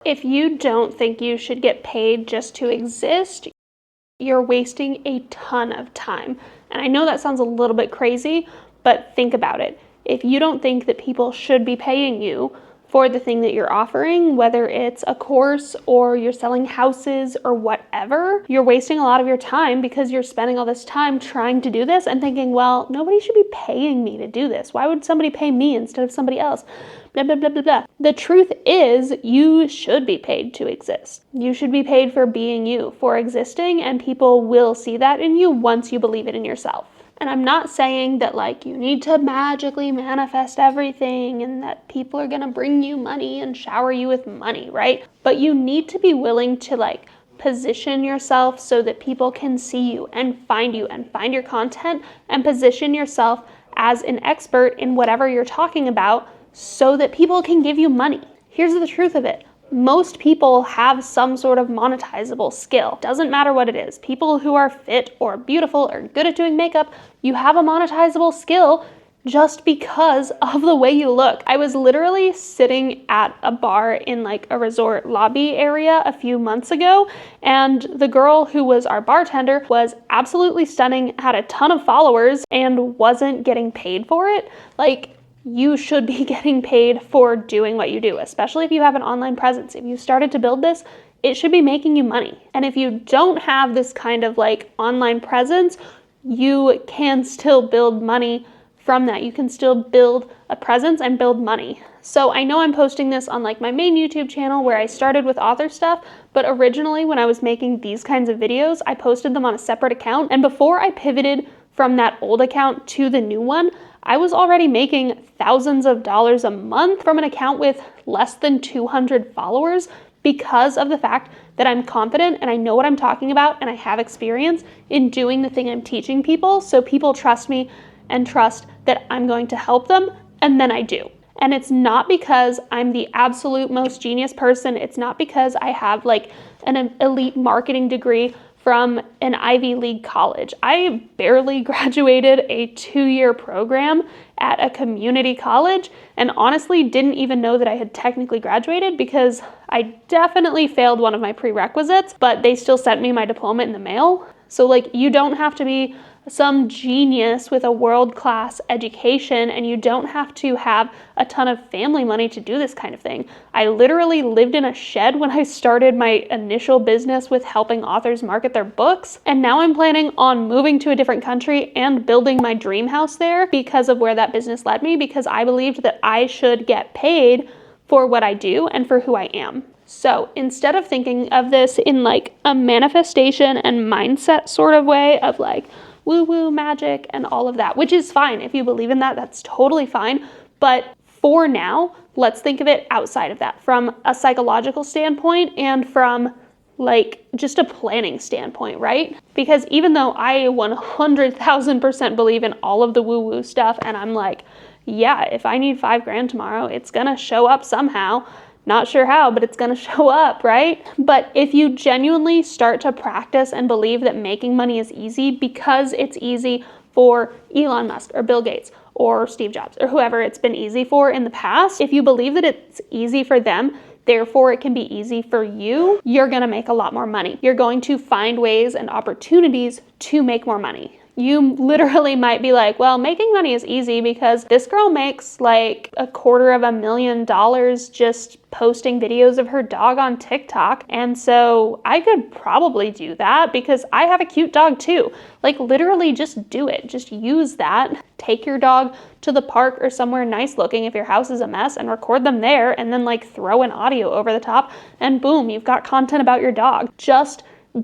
If you don't think you should get paid just to exist, you're wasting a ton of time. And I know that sounds a little bit crazy, but think about it. If you don't think that people should be paying you for the thing that you're offering, whether it's a course or you're selling houses or whatever, you're wasting a lot of your time because you're spending all this time trying to do this and thinking, well, nobody should be paying me to do this. Why would somebody pay me instead of somebody else? Blah, blah, blah, blah, blah. The truth is, you should be paid to exist. You should be paid for being you, for existing, and people will see that in you once you believe it in yourself. And I'm not saying that like you need to magically manifest everything and that people are gonna bring you money and shower you with money, right? But you need to be willing to like position yourself so that people can see you and find your content and position yourself as an expert in whatever you're talking about so that people can give you money. Here's the truth of it. Most people have some sort of monetizable skill. Doesn't matter what it is. People who are fit or beautiful or good at doing makeup, you have a monetizable skill just because of the way you look. I was literally sitting at a bar in like a resort lobby area a few months ago, and the girl who was our bartender was absolutely stunning, had a ton of followers, and wasn't getting paid for it. Like, you should be getting paid for doing what you do, especially if you have an online presence. If you started to build this, it should be making you money. And if you don't have this kind of like online presence, you can still build money from that. You can still build a presence and build money. So I know I'm posting this on like my main YouTube channel where I started with author stuff, but originally when I was making these kinds of videos, I posted them on a separate account. And before I pivoted from that old account to the new one, I was already making thousands of dollars a month from an account with less than 200 followers because of the fact that I'm confident and I know what I'm talking about and I have experience in doing the thing I'm teaching people. So people trust me and trust that I'm going to help them, and then I do. And it's not because I'm the absolute most genius person. It's not because I have like an elite marketing degree from an Ivy League college. I barely graduated a 2-year program at a community college and honestly didn't even know that I had technically graduated because I definitely failed one of my prerequisites, but they still sent me my diploma in the mail. So like, you don't have to be some genius with a world-class education, and you don't have to have a ton of family money to do this kind of thing. I literally lived in a shed when I started my initial business with helping authors market their books, and now I'm planning on moving to a different country and building my dream house there because of where that business led me, because I believed that I should get paid for what I do and for who I am. So instead of thinking of this in like a manifestation and mindset sort of way of like woo-woo magic and all of that, which is fine. If you believe in that, that's totally fine. But for now, let's think of it outside of that, from a psychological standpoint and from like just a planning standpoint, right? Because even though I 100,000% believe in all of the woo-woo stuff, and I'm like, yeah, if I need $5,000 tomorrow, it's gonna show up somehow. Not sure how, but it's gonna show up, right? But if you genuinely start to practice and believe that making money is easy because it's easy for Elon Musk or Bill Gates or Steve Jobs or whoever it's been easy for in the past, if you believe that it's easy for them, therefore it can be easy for you, you're gonna make a lot more money. You're going to find ways and opportunities to make more money. You literally might be like, well, making money is easy because this girl makes like $250,000 just posting videos of her dog on TikTok. And so I could probably do that because I have a cute dog too. Like literally just do it. Just use that. Take your dog to the park or somewhere nice looking if your house is a mess and record them there, and then like throw an audio over the top and boom, you've got content about your dog. Just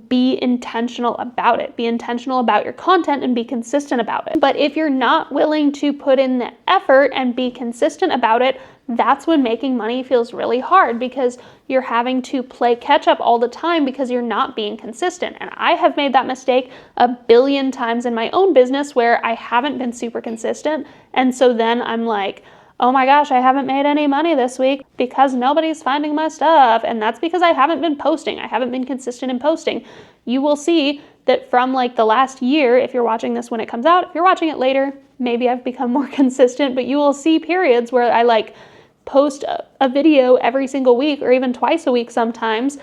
be intentional about it. Be intentional about your content and be consistent about it. But if you're not willing to put in the effort and be consistent about it, that's when making money feels really hard because you're having to play catch up all the time because you're not being consistent. And I have made that mistake a billion times in my own business where I haven't been super consistent. And so then I'm like, oh my gosh, I haven't made any money this week because nobody's finding my stuff. And that's because I haven't been posting. I haven't been consistent in posting. You will see that from like the last year, if you're watching this when it comes out, if you're watching it later, maybe I've become more consistent, but you will see periods where I like post a video every single week or even twice a week sometimes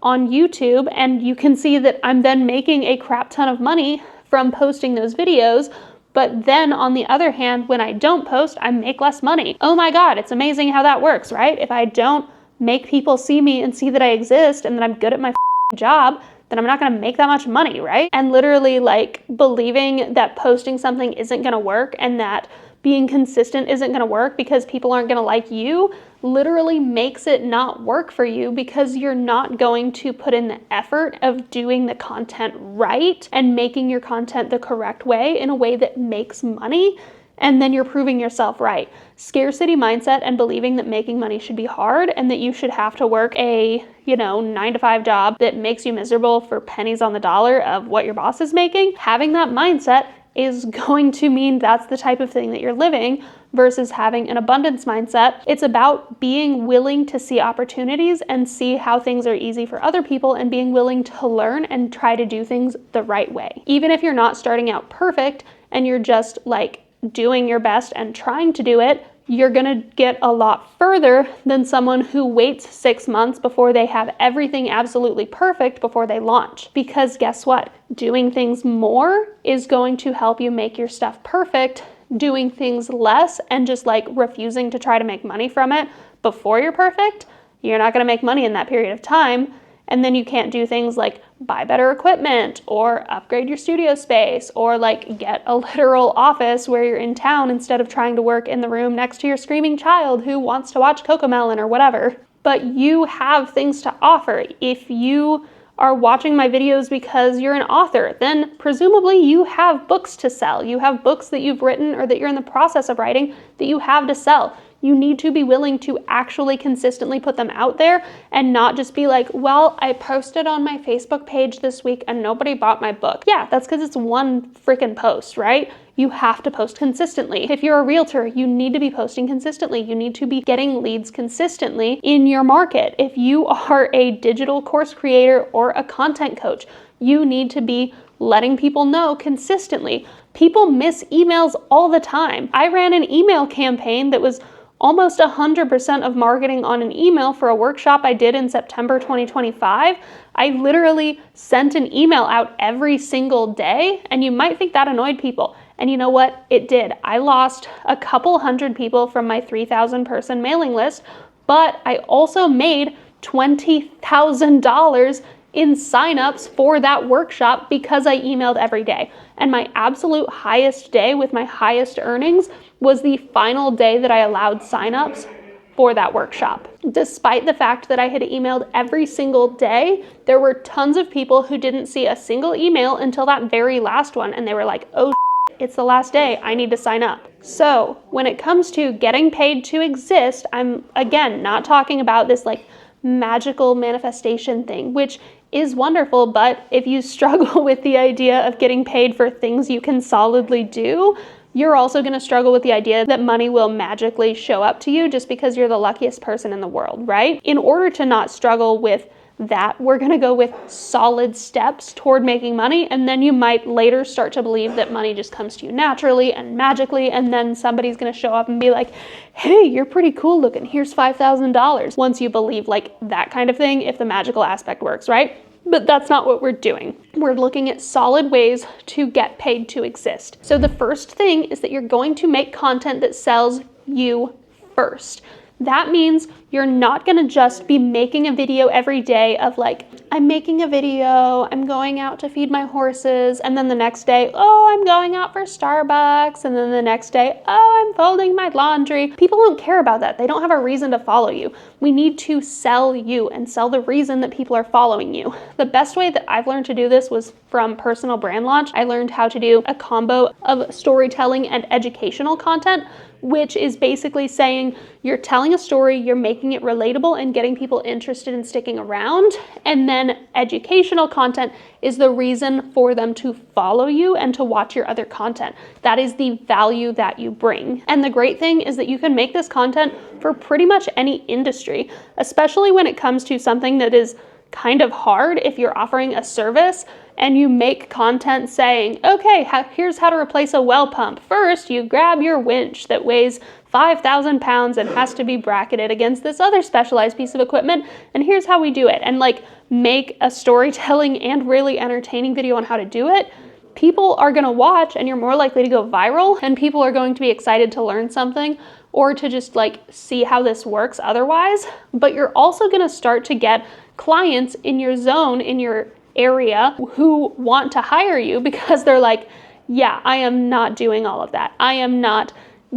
on YouTube, and you can see that I'm then making a crap ton of money from posting those videos. But then on the other hand, when I don't post, I make less money. Oh my God, it's amazing how that works, right? If I don't make people see me and see that I exist and that I'm good at my job, then I'm not gonna make that much money, right? And literally like believing that posting something isn't gonna work and that being consistent isn't gonna work because people aren't gonna like you literally makes it not work for you, because you're not going to put in the effort of doing the content right and making your content the correct way in a way that makes money. And then you're proving yourself right. Scarcity mindset and believing that making money should be hard and that you should have to work a, 9-to-5 job that makes you miserable for pennies on the dollar of what your boss is making. Having that mindset is going to mean that's the type of thing that you're living versus having an abundance mindset. It's about being willing to see opportunities and see how things are easy for other people and being willing to learn and try to do things the right way. Even if you're not starting out perfect and you're just like doing your best and trying to do it, you're gonna get a lot further than someone who waits 6 months before they have everything absolutely perfect before they launch. Because guess what? Doing things more is going to help you make your stuff perfect. Doing things less and just like refusing to try to make money from it before you're perfect, you're not gonna make money in that period of time. And then you can't do things like buy better equipment or upgrade your studio space or like get a literal office where you're in town instead of trying to work in the room next to your screaming child who wants to watch Cocomelon or whatever. But you have things to offer. If you are watching my videos because you're an author, then presumably you have books to sell. You have books that you've written or that you're in the process of writing that you have to sell. You need to be willing to actually consistently put them out there and not just be like, well, I posted on my Facebook page this week and nobody bought my book. Yeah, that's because it's one freaking post, right? You have to post consistently. If you're a realtor, you need to be posting consistently. You need to be getting leads consistently in your market. If you are a digital course creator or a content coach, you need to be letting people know consistently. People miss emails all the time. I ran an email campaign that was almost 100% of marketing on an email for a workshop I did in September 2025. I literally sent an email out every single day, and you might think that annoyed people. And you know what? It did. I lost a couple hundred people from my 3,000 person mailing list, but I also made $20,000 in signups for that workshop because I emailed every day. And my absolute highest day with my highest earnings was the final day that I allowed signups for that workshop. Despite the fact that I had emailed every single day, there were tons of people who didn't see a single email until that very last one. And they were like, oh, it's the last day, I need to sign up. So when it comes to getting paid to exist, I'm again not talking about this like magical manifestation thing, which is wonderful, but if you struggle with the idea of getting paid for things you can solidly do, you're also going to struggle with the idea that money will magically show up to you just because you're the luckiest person in the world, right? In order to not struggle with that, we're going to go with solid steps toward making money, and then you might later start to believe that money just comes to you naturally and magically, and then somebody's going to show up and be like, hey, you're pretty cool looking, here's $5,000. Once you believe like that kind of thing, if the magical aspect works, right? But that's not what we're doing. We're looking at solid ways to get paid to exist. So the first thing is that you're going to make content that sells you first. That means you're not gonna just be making a video every day of like, I'm making a video, I'm going out to feed my horses, and then the next day, oh, I'm going out for Starbucks, and then the next day, oh, I'm folding my laundry. People don't care about that. They don't have a reason to follow you. We need to sell you and sell the reason that people are following you. The best way that I've learned to do this was from personal brand launch. I learned how to do a combo of storytelling and educational content, which is basically saying you're telling a story, you're making it relatable and getting people interested in sticking around. And then educational content is the reason for them to follow you and to watch your other content. That is the value that you bring. And the great thing is that you can make this content for pretty much any industry, especially when it comes to something that is kind of hard. If you're offering a service and you make content saying, okay, here's how to replace a well pump. First, you grab your winch that weighs 5,000 pounds and has to be bracketed against this other specialized piece of equipment, and here's how we do it. And like make a storytelling and really entertaining video on how to do it. People are gonna watch and you're more likely to go viral, and people are going to be excited to learn something or to just like see how this works otherwise. But you're also gonna start to get clients in your zone, in your area, who want to hire you because they're like, yeah, I am not doing all of that. I am not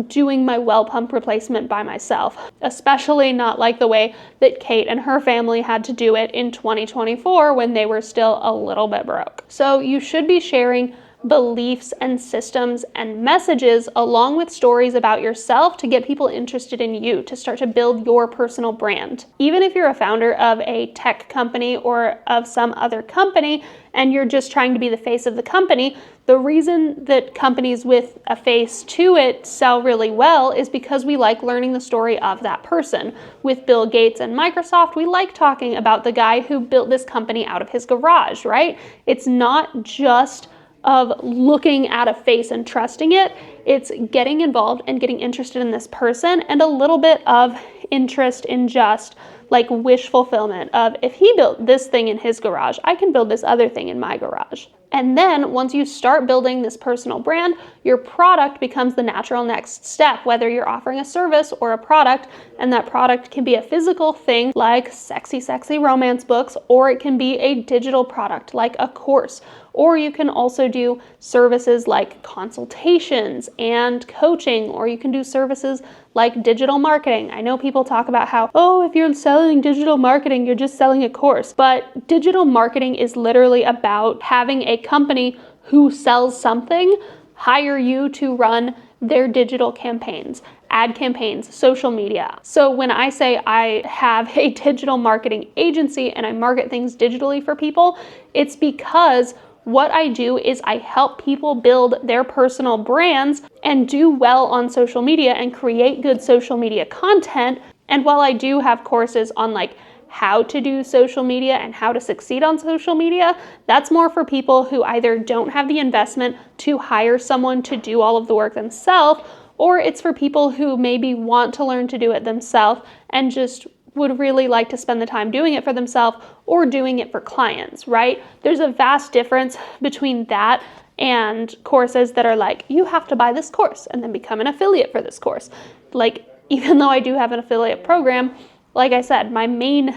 doing my well pump replacement by myself, especially not like the way that Kate and her family had to do it in 2024 when they were still a little bit broke. So you should be sharing beliefs and systems and messages along with stories about yourself to get people interested in you, to start to build your personal brand. Even if you're a founder of a tech company or of some other company and you're just trying to be the face of the company, the reason that companies with a face to it sell really well is because we like learning the story of that person. With Bill Gates and Microsoft, we like talking about the guy who built this company out of his garage, right? It's not just of looking at a face and trusting it. It's getting involved and getting interested in this person, and a little bit of interest in just like wish fulfillment of, if he built this thing in his garage, I can build this other thing in my garage. And then once you start building this personal brand, your product becomes the natural next step, whether you're offering a service or a product, and that product can be a physical thing like sexy romance books, or it can be a digital product like a course, or you can also do services like consultations and coaching, or you can do services like digital marketing. I know people talk about how, oh, if you're selling digital marketing, you're just selling a course. But digital marketing is literally about having a company who sells something hire you to run their digital campaigns, ad campaigns, social media. So when I say I have a digital marketing agency and I market things digitally for people, it's because what I do is I help people build their personal brands and do well on social media and create good social media content. And while I do have courses on like how to do social media and how to succeed on social media, that's more for people who either don't have the investment to hire someone to do all of the work themselves, or it's for people who maybe want to learn to do it themselves and just would really like to spend the time doing it for themselves or doing it for clients, right? There's a vast difference between that and courses that are like, you have to buy this course and then become an affiliate for this course. Like, even though I do have an affiliate program, like I said, my main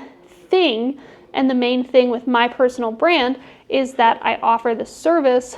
thing and the main thing with my personal brand is that I offer the service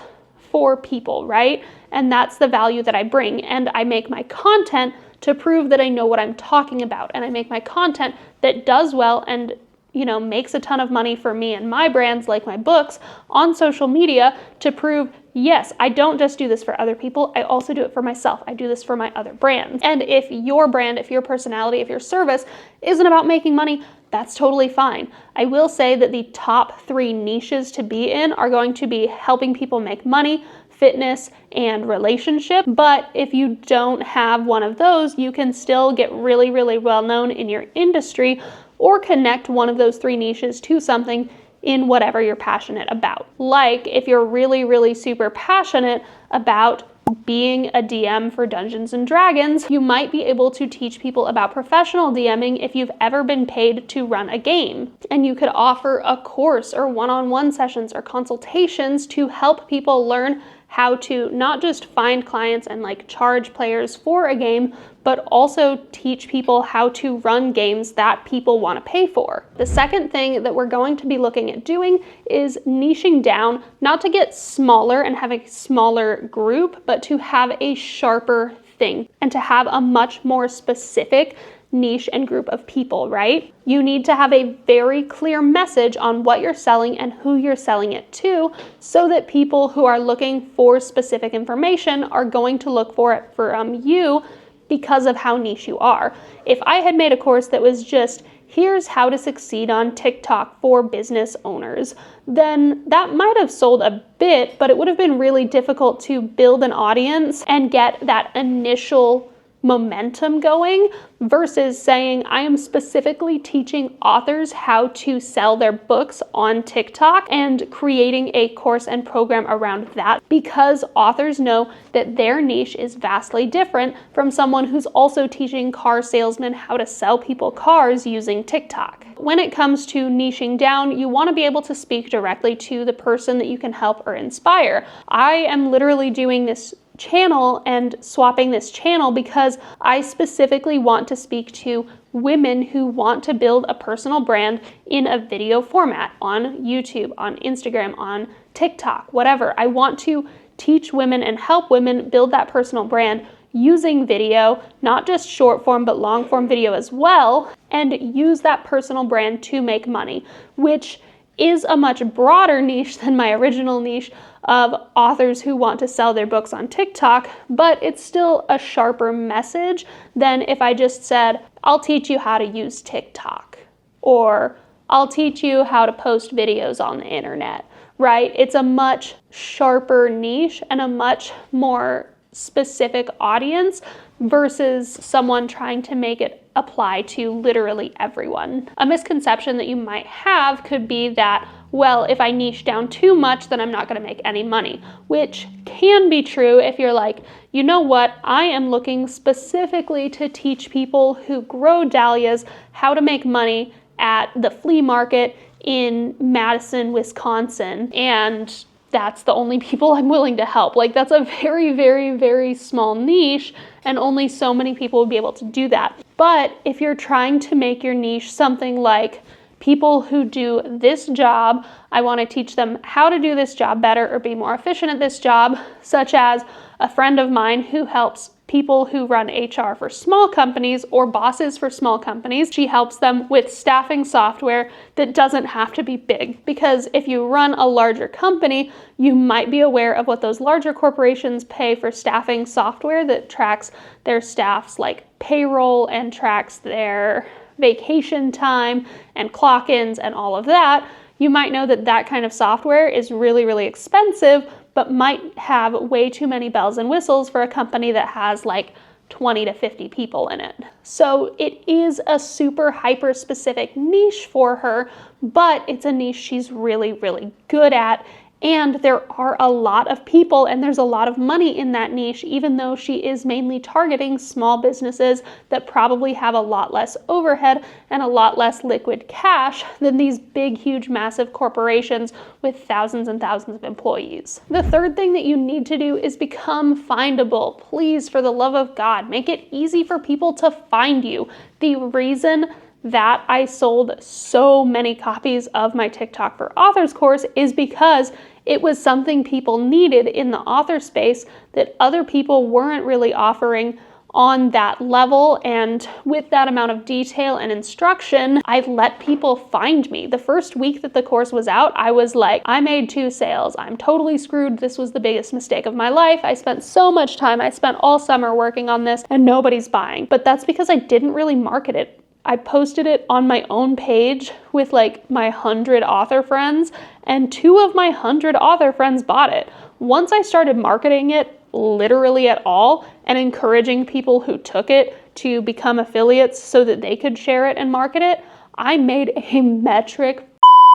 for people, right? And that's the value that I bring. And I make my content to prove that I know what I'm talking about. And I make my content that does well and, you know, makes a ton of money for me and my brands, like my books, on social media to prove, yes, I don't just do this for other people, I also do it for myself. I do this for my other brands. And if your brand, if your personality, if your service isn't about making money, that's totally fine. I will say that the top 3 niches to be in are going to be helping people make money, fitness, and relationship. But if you don't have one of those, you can still get really, really well known in your industry or connect one of those 3 niches to something in whatever you're passionate about. Like if you're really, really super passionate about being a DM for Dungeons and Dragons, you might be able to teach people about professional DMing if you've ever been paid to run a game. And you could offer a course or one-on-one sessions or consultations to help people learn how to not just find clients and like charge players for a game, but also teach people how to run games that people want to pay for. The second thing that we're going to be looking at doing is niching down, not to get smaller and have a smaller group, but to have a sharper thing and to have a much more specific niche and group of people, right? You need to have a very clear message on what you're selling and who you're selling it to, so that people who are looking for specific information are going to look for it from you because of how niche you are. If I had made a course that was just, here's how to succeed on TikTok for business owners, then that might have sold a bit, but it would have been really difficult to build an audience and get that initial momentum going versus saying, I am specifically teaching authors how to sell their books on TikTok and creating a course and program around that, because authors know that their niche is vastly different from someone who's also teaching car salesmen how to sell people cars using TikTok. When it comes to niching down, you want to be able to speak directly to the person that you can help or inspire. I am literally doing this channel and swapping this channel because I specifically want to speak to women who want to build a personal brand in a video format on YouTube, on Instagram, on TikTok, whatever. I want to teach women and help women build that personal brand using video, not just short form, but long form video as well, and use that personal brand to make money, which is a much broader niche than my original niche of authors who want to sell their books on TikTok, but it's still a sharper message than if I just said, I'll teach you how to use TikTok, or I'll teach you how to post videos on the internet, right? It's a much sharper niche and a much more specific audience versus someone trying to make it apply to literally everyone. A misconception that you might have could be that, well, if I niche down too much, then I'm not going to make any money, which can be true if you're like, you know what, I am looking specifically to teach people who grow dahlias how to make money at the flea market in Madison, Wisconsin, and that's the only people I'm willing to help. Like, that's a very, very, very small niche, and only so many people would be able to do that. But if you're trying to make your niche something like people who do this job, I want to teach them how to do this job better or be more efficient at this job, such as a friend of mine who helps people who run HR for small companies or bosses for small companies. She helps them with staffing software that doesn't have to be big, because if you run a larger company, you might be aware of what those larger corporations pay for staffing software that tracks their staff's like payroll and tracks their vacation time and clock-ins and all of that. You might know that that kind of software is really, really expensive, but might have way too many bells and whistles for a company that has like 20 to 50 people in it. So it is a super hyper specific niche for her, but it's a niche she's really, really good at. And there are a lot of people and there's a lot of money in that niche, even though she is mainly targeting small businesses that probably have a lot less overhead and a lot less liquid cash than these big, huge, massive corporations with thousands and thousands of employees. The third thing that you need to do is become findable. Please, for the love of God, make it easy for people to find you. The reason that I sold so many copies of my TikTok for Authors course is because it was something people needed in the author space that other people weren't really offering on that level, and with that amount of detail and instruction, I let people find me. The first week that the course was out, I was like, I made 2 sales. I'm totally screwed. This was the biggest mistake of my life. I spent so much time. I spent all summer working on this and nobody's buying. But that's because I didn't really market it. I posted it on my own page with like my 100 author friends, and 2 of my 100 author friends bought it. Once I started marketing it literally at all and encouraging people who took it to become affiliates so that they could share it and market it, I made a metric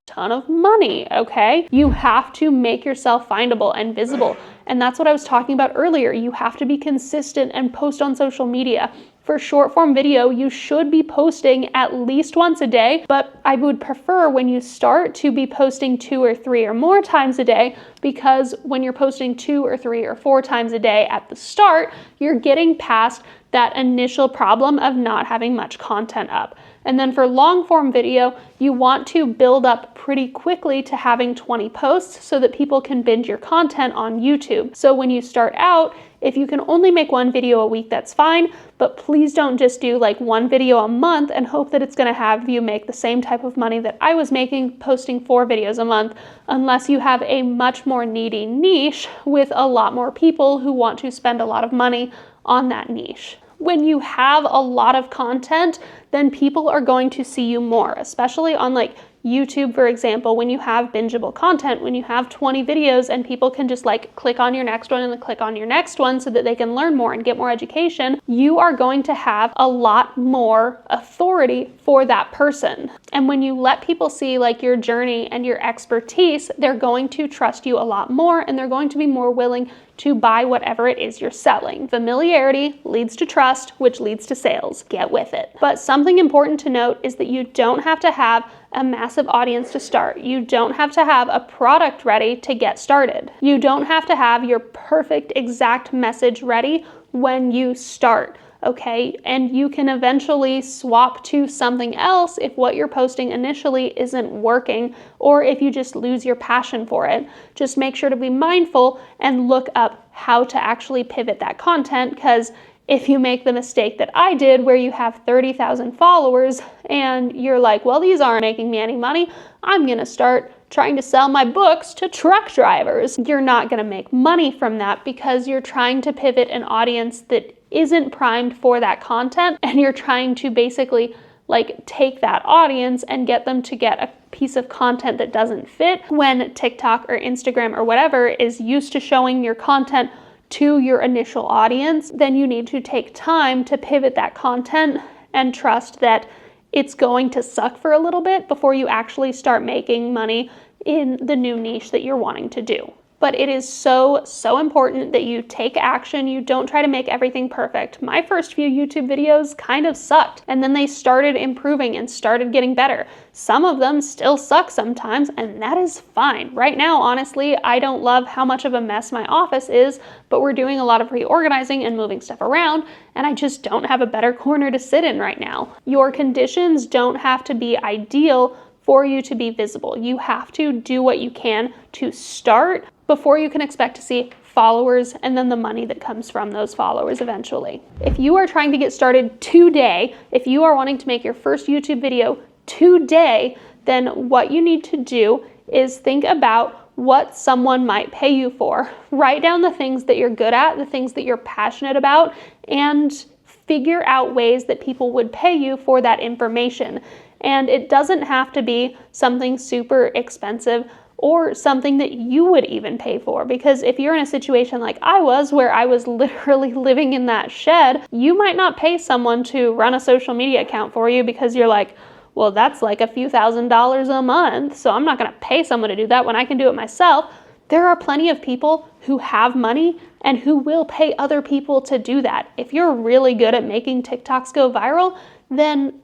ton of money, okay? You have to make yourself findable and visible. And that's what I was talking about earlier. You have to be consistent and post on social media. For short form video, you should be posting at least once a day, but I would prefer when you start to be posting 2 or 3 or more times a day, because when you're posting 2 or 3 or 4 times a day at the start, you're getting past that initial problem of not having much content up. And then for long form video, you want to build up pretty quickly to having 20 posts so that people can binge your content on YouTube. So when you start out, if you can only make 1 video a week, that's fine, but please don't just do like 1 video a month and hope that it's gonna have you make the same type of money that I was making posting 4 videos a month, unless you have a much more needy niche with a lot more people who want to spend a lot of money on that niche. When you have a lot of content, then people are going to see you more, especially on like YouTube, for example, when you have bingeable content, when you have 20 videos and people can just like click on your next one and then click on your next one so that they can learn more and get more education, you are going to have a lot more authority for that person. And when you let people see like your journey and your expertise, they're going to trust you a lot more and they're going to be more willing to buy whatever it is you're selling. Familiarity leads to trust, which leads to sales. Get with it. But something important to note is that you don't have to have a massive audience to start. You don't have to have a product ready to get started. You don't have to have your perfect exact message ready when you start. Okay, and you can eventually swap to something else if what you're posting initially isn't working, or if you just lose your passion for it. Just make sure to be mindful and look up how to actually pivot that content, because if you make the mistake that I did where you have 30,000 followers and you're like, well, these aren't making me any money, I'm gonna start trying to sell my books to truck drivers. You're not gonna make money from that because you're trying to pivot an audience that isn't primed for that content, and you're trying to basically like take that audience and get them to get a piece of content that doesn't fit when TikTok or Instagram or whatever is used to showing your content to your initial audience. Then you need to take time to pivot that content and trust that it's going to suck for a little bit before you actually start making money in the new niche that you're wanting to do. But it is so, so important that you take action. You don't try to make everything perfect. My first few YouTube videos kind of sucked, and then they started improving and started getting better. Some of them still suck sometimes, and that is fine. Right now, honestly, I don't love how much of a mess my office is, but we're doing a lot of reorganizing and moving stuff around, and I just don't have a better corner to sit in right now. Your conditions don't have to be ideal for you to be visible. You have to do what you can to start before you can expect to see followers and then the money that comes from those followers eventually. If you are trying to get started today, if you are wanting to make your first YouTube video today, then what you need to do is think about what someone might pay you for. Write down the things that you're good at, the things that you're passionate about, and figure out ways that people would pay you for that information. And it doesn't have to be something super expensive or something that you would even pay for, because if you're in a situation like I was, where I was literally living in that shed, you might not pay someone to run a social media account for you because you're like, well, that's like a few $1,000s a month, so I'm not gonna pay someone to do that when I can do it myself. There are plenty of people who have money and who will pay other people to do that. If you're really good at making TikToks go viral, then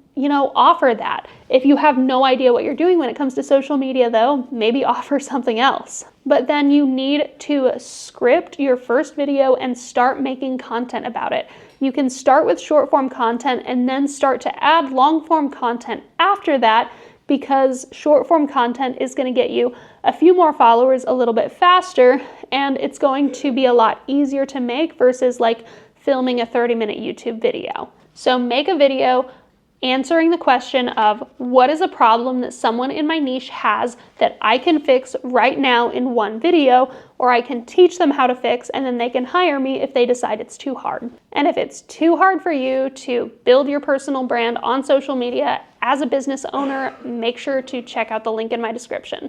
offer that. If you have no idea what you're doing when it comes to social media though, maybe offer something else. But then you need to script your first video and start making content about it. You can start with short form content and then start to add long form content after that, because short form content is going to get you a few more followers a little bit faster, and it's going to be a lot easier to make versus like filming a 30-minute YouTube video. So make a video answering the question of, what is a problem that someone in my niche has that I can fix right now in one video, or I can teach them how to fix, and then they can hire me if they decide it's too hard. And if it's too hard for you to build your personal brand on social media as a business owner, make sure to check out the link in my description.